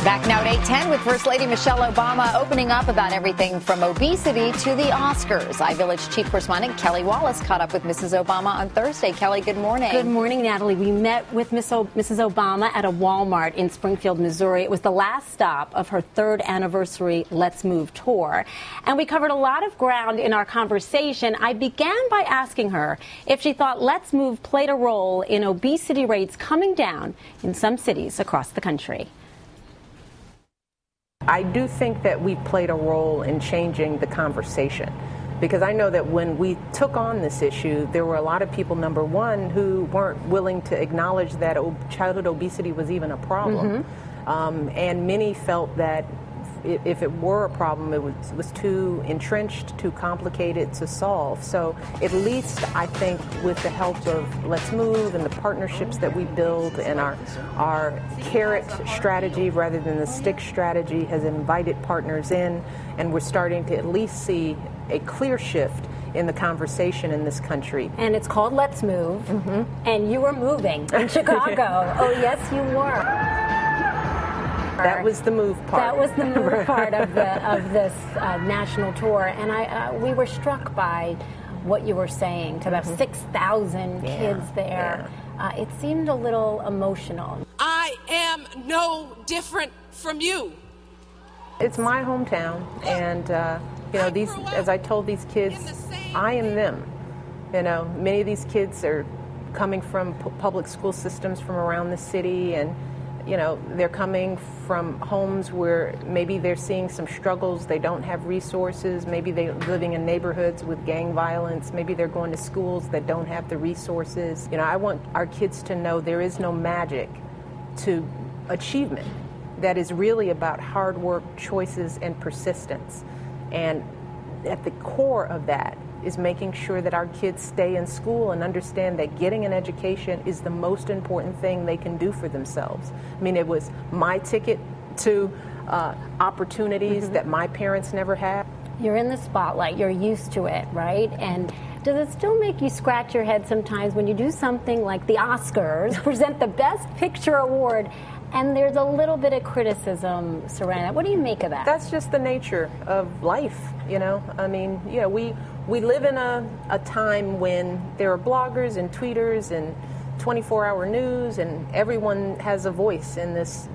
Back now at 8:10 with First Lady Michelle Obama opening up about everything from obesity to the Oscars. iVillage chief correspondent Kelly Wallace caught up with Mrs. Obama on Thursday. Kelly, good morning. Good morning, Natalie. We met with Mrs. Obama at a Walmart in Springfield, Missouri. It was the last stop of her third anniversary Let's Move tour. And we covered a lot of ground in our conversation. I began by asking her if she thought Let's Move played a role in obesity rates coming down in some cities across the country. I do think that we played a role in changing the conversation, because I know that when we took on this issue, there were a lot of people, number one, who weren't willing to acknowledge that childhood obesity was even a problem. And many felt that if it were a problem, it was too entrenched, too complicated to solve. So at least I think with the help of Let's Move and the partnerships that we build and our carrot strategy rather than the stick strategy has invited partners in, and we're starting to at least see a clear shift in the conversation in this country. And it's called Let's Move, and you were moving in Chicago. Oh, yes, you were. That was the move part. That was the move part of this national tour, and we were struck by what you were saying to about 6,000 kids there. It seemed a little emotional. I am no different from you. It's my hometown, and you know, these, as I told these kids, I am them. You know, many of these kids are coming from public school systems from around the city, and you know, they're coming from homes where maybe they're seeing some struggles, they don't have resources, maybe they're living in neighborhoods with gang violence, maybe they're going to schools that don't have the resources. You know, I want our kids to know there is no magic to achievement. That is really about hard work, choices, and persistence. And at the core of that is making sure that our kids stay in school and understand that getting an education is the most important thing they can do for themselves. I mean, it was my ticket to opportunities that my parents never had. You're in the spotlight, you're used to it, right? And does it still make you scratch your head sometimes when you do something like the Oscars, present the Best Picture Award, and there's a little bit of criticism surrounding that? What do you make of that? That's just the nature of life, you know? I mean, you know, we live in a time when there are bloggers and tweeters and 24-hour news, and everyone has a voice in this,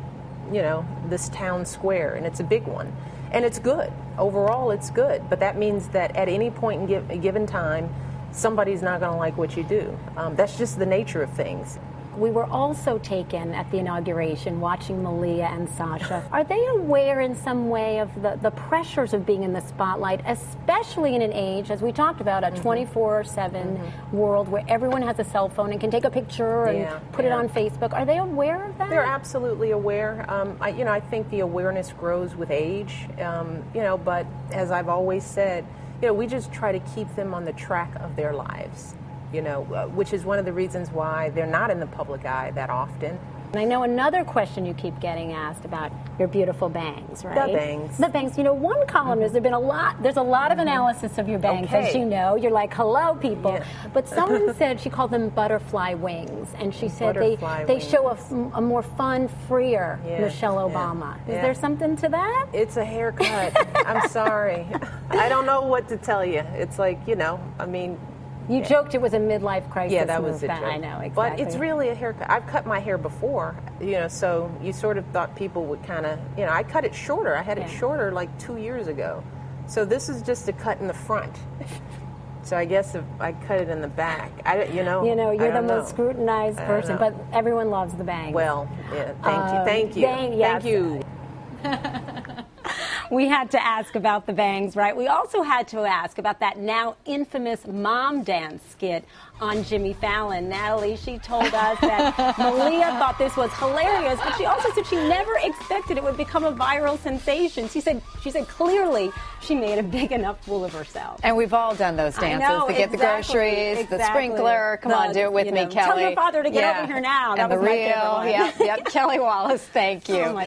you know, this town square, and it's a big one. And it's good. Overall, it's good. But that means that at any point in a given time, somebody's not going to like what you do. That's just the nature of things. We were also taken at the inauguration watching Malia and Sasha. Are they aware in some way of the pressures of being in the spotlight, especially in an age, as we talked about, a 24/7 world where everyone has a cell phone and can take a picture and put it on Facebook? Are they aware of that? They're absolutely aware. You know, I think the awareness grows with age, you know, but as I've always said, you know, we just try to keep them on the track of their lives. You know, which is one of the reasons why they're not in the public eye that often. And I know another question you keep getting asked about your beautiful bangs, right? The bangs. The bangs. You know, one columnist, there's a lot of analysis of your bangs, as you know. You're like, hello, people. Yeah. But someone said she called them butterfly wings, and she said they show a more fun, freer Michelle Obama. Is there something to that? It's a haircut. I'm sorry. I don't know what to tell you. It's like, you know, I mean, you joked it was a midlife crisis. Yeah, that was a joke. I know, exactly. But it's really a haircut. I've cut my hair before, you know, so you sort of thought people would kind of, you know, I cut it shorter. I had it shorter like 2 years ago. So this is just a cut in the front. So I guess if I cut it in the back, you know, you're the most scrutinized person, but everyone loves the bangs. Well, yeah, thank you. Thank you. We had to ask about the bangs, right? We also had to ask about that now infamous mom dance skit on Jimmy Fallon. Natalie, she told us that Malia thought this was hilarious, but she also said she never expected it would become a viral sensation. She said clearly she made a big enough fool of herself. And we've all done those dances to get the groceries, the sprinkler. Come on, do it with me, Kelly. Tell your father to get over here now. And that was the my favorite one. Yep. Kelly Wallace, thank you. Oh